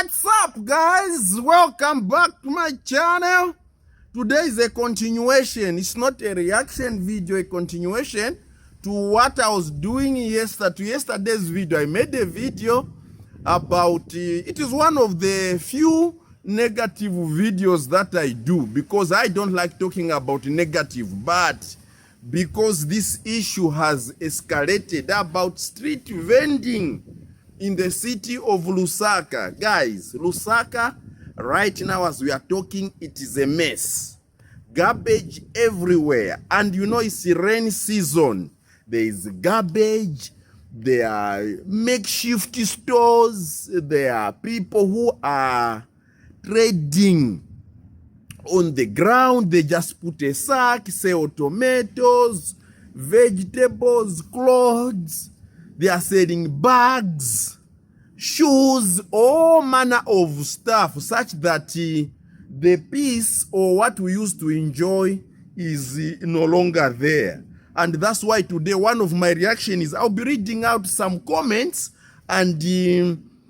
What's up, guys? Welcome back to my channel. Today is a continuation. It's not a reaction video, a continuation to what I was doing yesterday's video. I made a video about it is one of the few negative videos that I do because I don't like talking about negative, but because this issue has escalated about street vending in the city of Lusaka. Guys, Lusaka, right now as we are talking, it is a mess. Garbage everywhere. And you know it's rain season. There is garbage. There are makeshift stores. There are people who are trading on the ground. They just put a sack, sell tomatoes, vegetables, clothes. They are selling bags, shoes, all manner of stuff, such that the peace or what we used to enjoy is no longer there. And that's why today one of my reactions is I'll be reading out some comments, and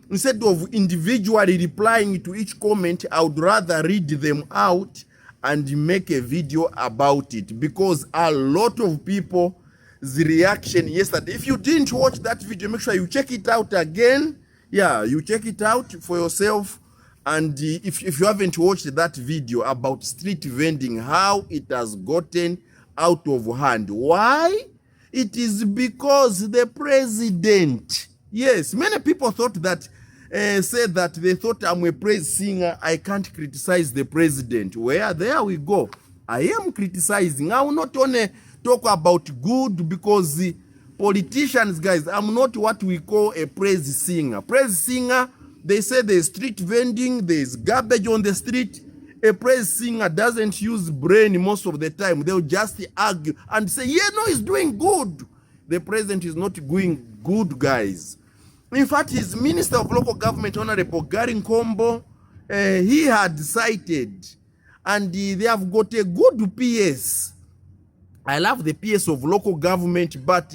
instead of individually replying to each comment, I would rather read them out and make a video about it, because a lot of people the reaction yesterday. If you didn't watch that video, make sure you check it out again. Yeah, you check it out for yourself. And if you haven't watched that video about street vending, how it has gotten out of hand. Why? It is because the president, yes, many people thought that, said that they thought I'm a praise singer, I can't criticize the president. Well, there we go. I am criticizing. I will not only talk about good, because the politicians, guys, I'm not what we call a praise singer. Praise singer, they say there's street vending, there's garbage on the street. A praise singer doesn't use brain most of the time. They'll just argue and say, yeah, no, he's doing good. The president is not doing good, guys. In fact, his Minister of Local Government, Honorable Gary Nkombo, he had cited, and they have got a good PS. I love the PS of local government, but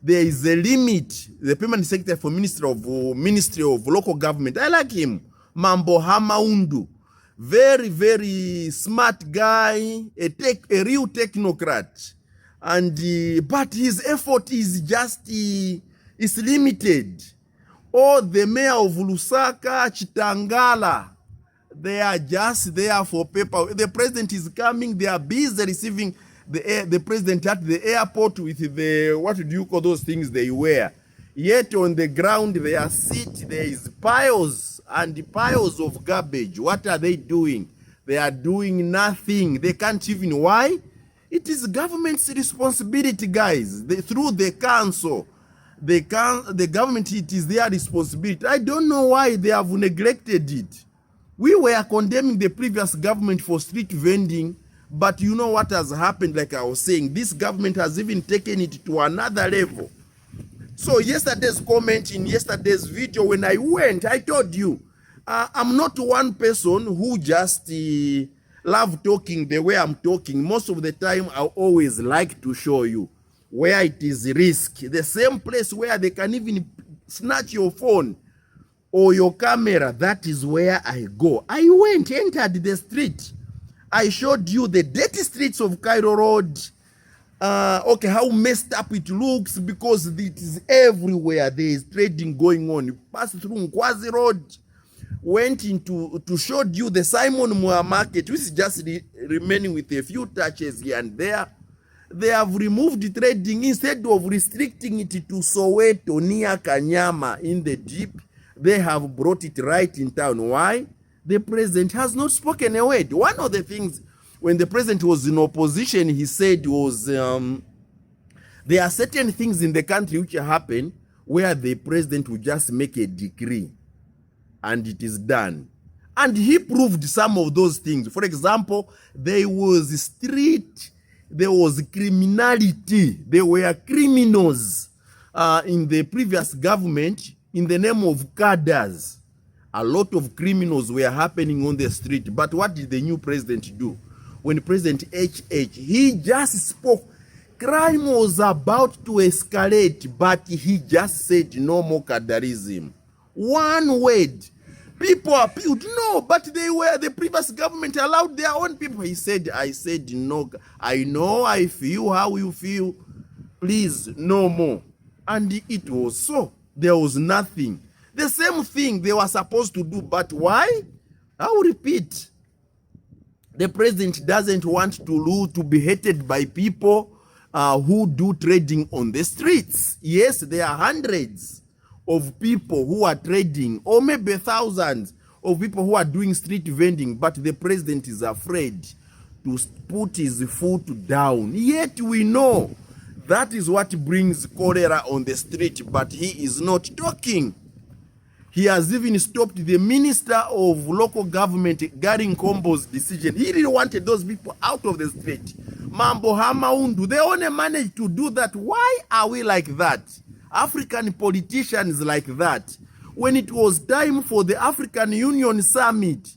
there is a limit. The permanent secretary for Ministry of Local Government, I like him. Mambo Hamaundu. Very, very smart guy, a real technocrat. And but his effort is just is limited. Or the mayor of Lusaka, Chitangala, they are just there for paper. The president is coming, they are busy receiving the president at the airport with the, what do you call those things they wear? Yet on the ground they are sitting, there is piles and piles of garbage. What are they doing? They are doing nothing. They can't even, why? It is government's responsibility, guys. Through the council, the government, it is their responsibility. I don't know why they have neglected it. We were condemning the previous government for street vending, but you know what has happened? Like I was saying, this government has even taken it to another level. So yesterday's comment in yesterday's video, when I went, I told you, I'm not one person who just love talking the way I'm talking. Most of the time, I always like to show you where it is risk. The same place where they can even snatch your phone or your camera, that is where I go. I went, entered the street. I showed you the dirty streets of Cairo Road. Okay, how messed up it looks, because it is everywhere. There is trading going on. You pass through Nkwazi Road, went into to showed you the Simon Moore Market, which is just remaining with a few touches here and there. They have removed trading instead of restricting it to Soweto near Kanyama in the deep. They have brought it right in town. Why? The president has not spoken a word. One of the things, when the president was in opposition, he said was, there are certain things in the country which happen where the president will just make a decree and it is done. And he proved some of those things. For example, there was criminality. There were criminals in the previous government in the name of cadres. A lot of criminals were happening on the street. But what did the new president do? When President HH, he just spoke. Crime was about to escalate, but he just said no more cadreism. One word. People appealed. No, but the previous government allowed their own people. I said, no, I know, I feel how you feel. Please, no more. And it was so. There was nothing. The same thing they were supposed to do, but why? I will repeat. The president doesn't want to be hated by people who do trading on the streets. Yes, there are hundreds of people who are trading, or maybe thousands of people who are doing street vending, but the president is afraid to put his foot down. Yet we know that is what brings cholera on the street, but he is not talking. He has even stopped the minister of local government, Gary Nkombo's decision. He really wanted those people out of the street. Mambo Hamaundu, they only managed to do that. Why are we like that? African politicians like that. When it was time for the African Union Summit,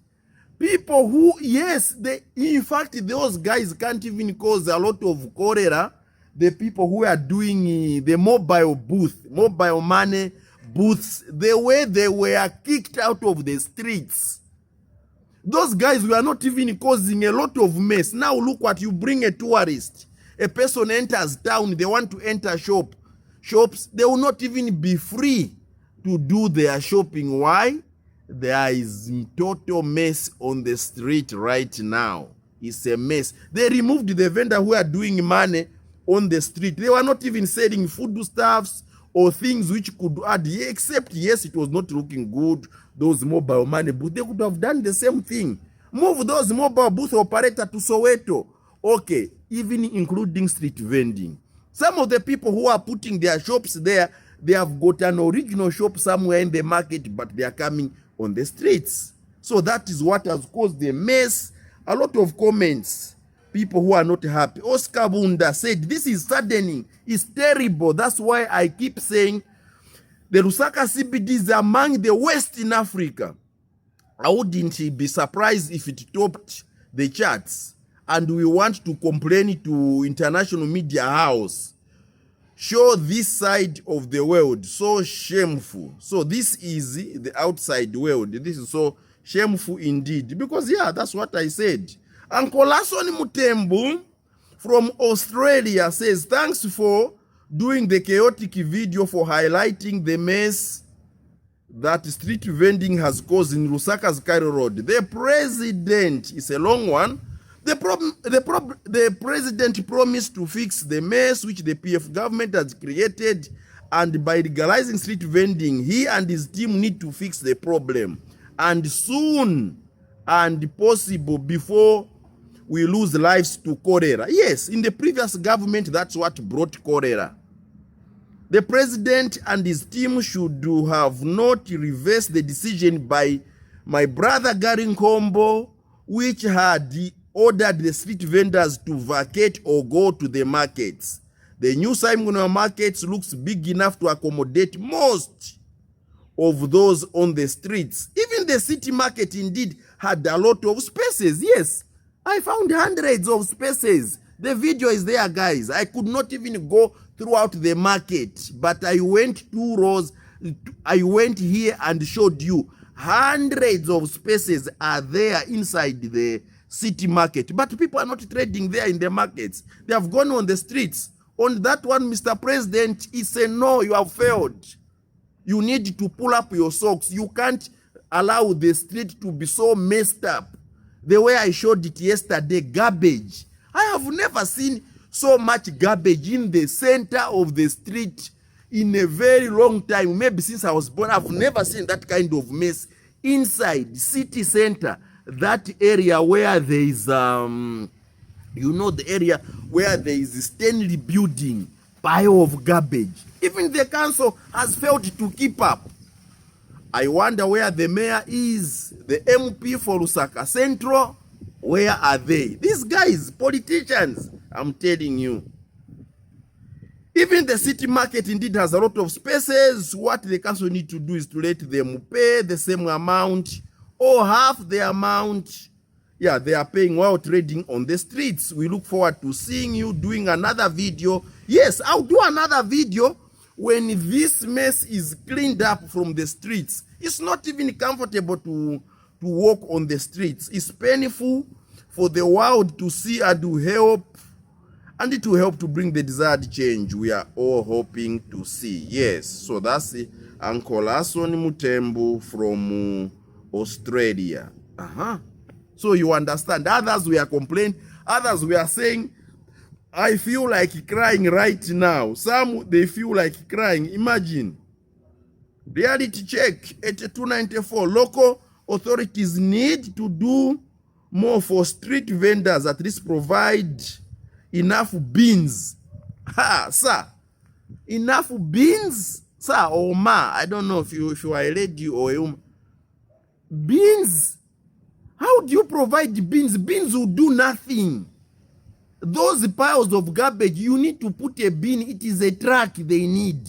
people who, yes, in fact, those guys can't even cause a lot of cholera. The people who are doing the mobile money booths, the way they were kicked out of the streets. Those guys were not even causing a lot of mess. Now look what you bring a tourist. A person enters town, they want to enter shops, they will not even be free to do their shopping. Why? There is total mess on the street right now. It's a mess. They removed the vendor who are doing money on the street. They were not even selling foodstuffs or things which could add, except, yes, it was not looking good, those mobile money booths. They could have done the same thing. Move those mobile booth operator to Soweto. Okay, even including street vending. Some of the people who are putting their shops there, they have got an original shop somewhere in the market, but they are coming on the streets. So that is what has caused the mess. A lot of comments. People who are not happy. Oscar Bunda said, this is saddening. It's terrible. That's why I keep saying the Lusaka CBD is among the worst in Africa. I wouldn't be surprised if it topped the charts. And we want to complain to international media house. Show this side of the world. So shameful. So this is the outside world. This is so shameful indeed. Because, yeah, that's what I said. Uncle Lasoni Mutembu from Australia says, thanks for doing the chaotic video for highlighting the mess that street vending has caused in Lusaka's Cairo Road. The president, is a long one. The president promised to fix the mess which the PF government has created, and by legalizing street vending, he and his team need to fix the problem. And soon, and possible before we lose lives to cholera. Yes, in the previous government, that's what brought cholera. The president and his team should have not reversed the decision by my brother Gary Nkombo, which had ordered the street vendors to vacate or go to the markets. The new Simon markets looks big enough to accommodate most of those on the streets. Even the city market indeed had a lot of spaces. Yes, I found hundreds of spaces. The video is there, guys. I could not even go throughout the market, but I went 2 rows. I went here and showed you hundreds of spaces are there inside the city market. But people are not trading there in the markets. They have gone on the streets. On that one, Mr. President, he said, no, you have failed. You need to pull up your socks. You can't allow the street to be so messed up. The way I showed it yesterday, garbage. I have never seen so much garbage in the center of the street in a very long time. Maybe since I was born, I've never seen that kind of mess inside city center. That area where there is, the area where there is a Stanley building, pile of garbage. Even the council has failed to keep up. I wonder where the mayor is, the MP for Lusaka Central, where are they? These guys, politicians, I'm telling you. Even the city market indeed has a lot of spaces. What the council need to do is to let them pay the same amount or half the amount. Yeah, they are paying while trading on the streets. We look forward to seeing you doing another video. Yes, I'll do another video when this mess is cleaned up from the streets, it's not even comfortable to walk on the streets. It's painful for the world to see and to help, and it will help to bring the desired change we are all hoping to see. Yes, so that's Uncle Lasson Mutembu from Australia. So you understand, others we are complaining, others we are saying, I feel like crying right now. Some, they feel like crying. Imagine. Reality check, 8294. Local authorities need to do more for street vendors, at least provide enough beans. Sir. Enough beans? Sir, or ma, I don't know if you are a lady or a woman. Beans? How do you provide beans? Beans will do nothing. Those piles of garbage, you need to put a bin. It is a truck they need.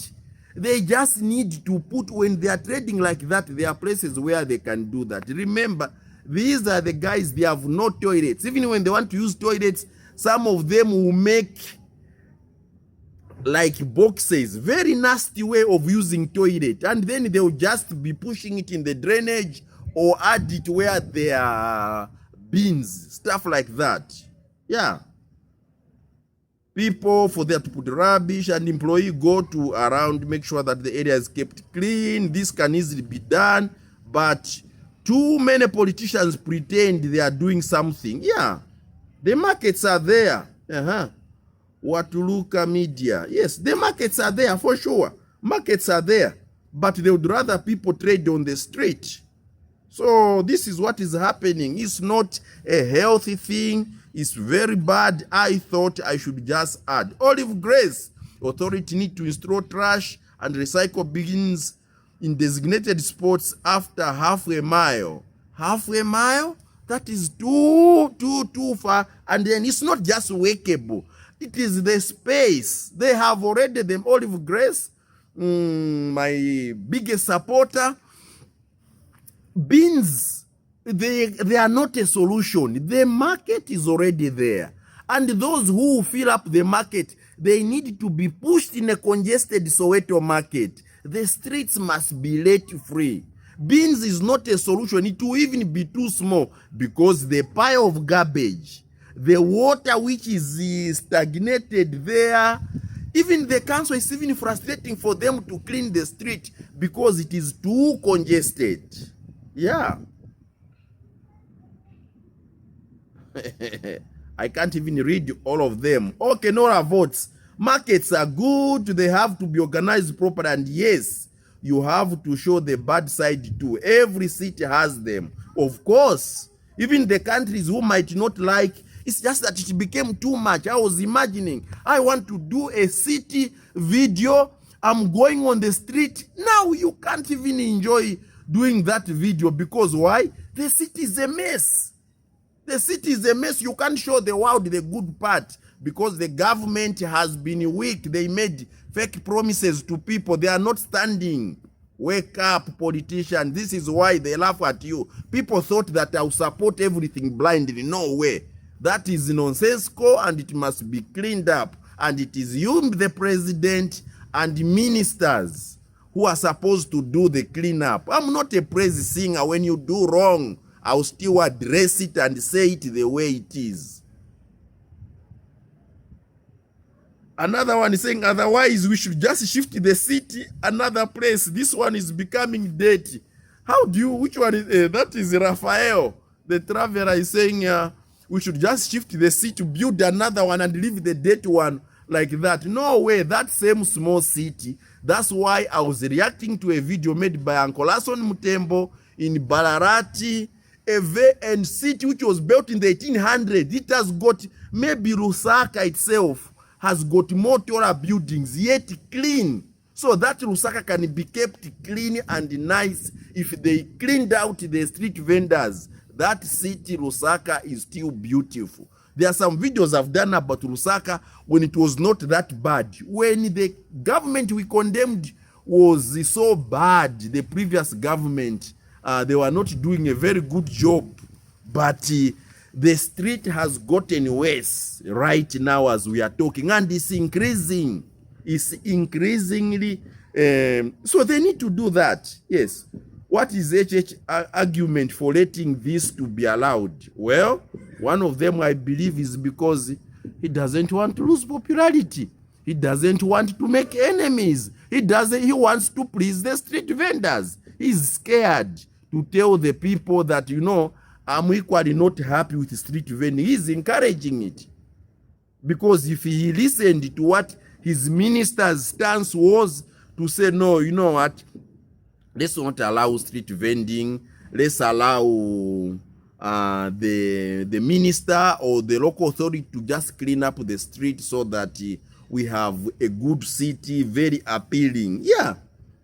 They just need to put, when they are trading like that, there are places where they can do that. Remember, these are the guys, they have no toilets. Even when they want to use toilets, some of them will make like boxes. Very nasty way of using toilet. And then they will just be pushing it in the drainage or add it where there are bins. Stuff like that. Yeah. People, for them to put rubbish, and employee go to around, make sure that the area is kept clean. This can easily be done, but too many politicians pretend they are doing something. Yeah, the markets are there. Watuluka media. Yes, the markets are there for sure. Markets are there, but they would rather people trade on the street. So this is what is happening. It's not a healthy thing. It's very bad. I thought I should just add. Olive Grace. Authority need to install trash and recycle bins in designated spots after half a mile. Half a mile? That is too far. And then it's not just workable. It is the space. They have already them. Olive Grace, my biggest supporter. Bins, they are not a solution. The market is already there. And those who fill up the market, they need to be pushed in a congested Soweto market. The streets must be let free. Bins is not a solution. It will even be too small because the pile of garbage, the water which is stagnated there, even the council is even frustrating for them to clean the street because it is too congested. Yeah. I can't even read all of them. Okay, Nora votes. Markets are good. They have to be organized properly. And yes, you have to show the bad side too. Every city has them. Of course, even the countries who might not like, it's just that it became too much. I was imagining, I want to do a city video. I'm going on the street. Now you can't even enjoy doing that video because why? The city is a mess. The city is a mess. You can't show the world the good part because the government has been weak. They made fake promises to people. They are not standing. Wake up, politicians. This is why they laugh at you. People thought that I will support everything blindly. No way. That is nonsensical and it must be cleaned up. And it is you, the president, and ministers who are supposed to do the cleanup. I'm not a praise singer. When you do wrong, I'll still address it and say it the way it is. Another one is saying, otherwise we should just shift the city another place. This one is becoming dirty. How do you, which one is, that is Raphael. The traveler is saying, we should just shift the city, build another one and leave the dirty one like that. No way, that same small city. That's why I was reacting to a video made by Uncle Lasson Mutembo in Balarati, a city which was built in the 1800s. It has got, maybe Lusaka itself has got more taller buildings, yet clean. So that Lusaka can be kept clean and nice if they cleaned out the street vendors. That city, Lusaka, is still beautiful. There are some videos I've done about Lusaka when it was not that bad. When the government we condemned was so bad, the previous government, they were not doing a very good job. But the street has gotten worse right now as we are talking. And it's increasing. is increasingly, so they need to do that. Yes. What is HH argument for letting this to be allowed? Well, one of them, I believe, is because he doesn't want to lose popularity. He doesn't want to make enemies. He wants to please the street vendors. He's scared to tell the people that, you know, I'm equally not happy with street vending. He's encouraging it. Because if he listened to what his minister's stance was, to say, no, you know what, let's not allow street vending, let's allow the minister or the local authority to just clean up the street so that we have a good city, very appealing. Yeah,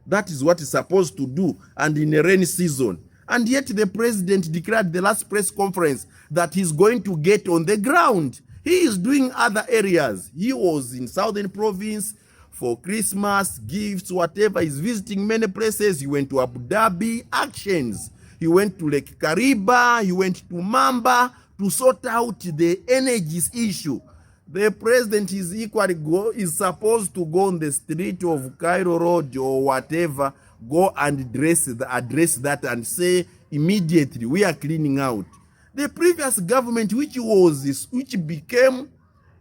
that is what he's supposed to do, and in a rainy season. And yet the president declared the last press conference that he's going to get on the ground. He is doing other areas. He was in Southern Province for Christmas, gifts, whatever. He's visiting many places. He went to Abu Dhabi, actions. He went to Lake Kariba. He went to Mamba to sort out the energies issue. The president is is supposed to go on the street of Cairo Road or whatever, go and address that and say immediately we are cleaning out. The previous government, which became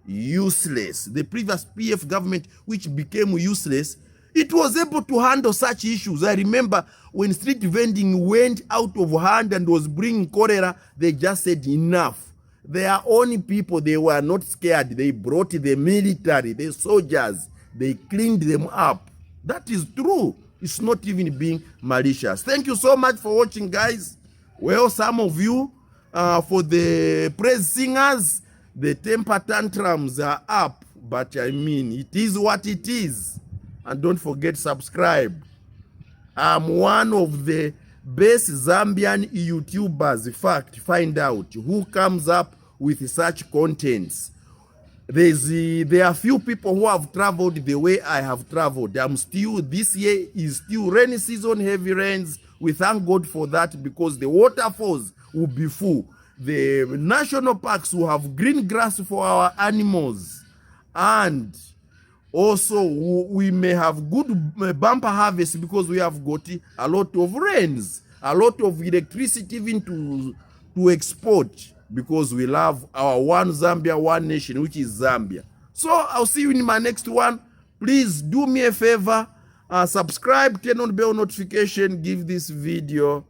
useless, the previous PF government, which became useless, it was able to handle such issues. I remember when street vending went out of hand and was bringing cholera, they just said enough. Their own people, they were not scared. They brought the military, the soldiers, they cleaned them up. That is true. It's not even being malicious. Thank you so much for watching, guys. Well, some of you, for the praise singers, the temper tantrums are up. But I mean, it is what it is. And don't forget, subscribe. I'm one of the best Zambian YouTubers. Fact, find out who comes up with such contents. There are few people who have traveled the way I have traveled. This year is still rainy season, heavy rains. We thank God for that, because the waterfalls will be full. The national parks will have green grass for our animals. And also, we may have good bumper harvest, because we have got a lot of rains, a lot of electricity even to export, because we love our one Zambia, one nation, which is Zambia. So I'll see you in my next one. Please do me a favor, subscribe, turn on bell notification, give this video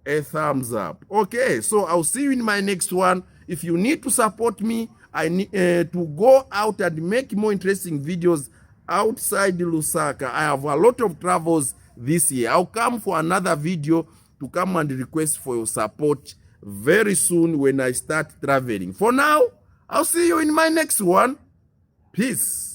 a thumbs up. Okay, so I'll see you in my next one. If you need to support me, I need to go out and make more interesting videos outside Lusaka. I have a lot of travels this year. I'll come for another video to come and request for your support very soon when I start traveling. For now, I'll see you in my next one. Peace.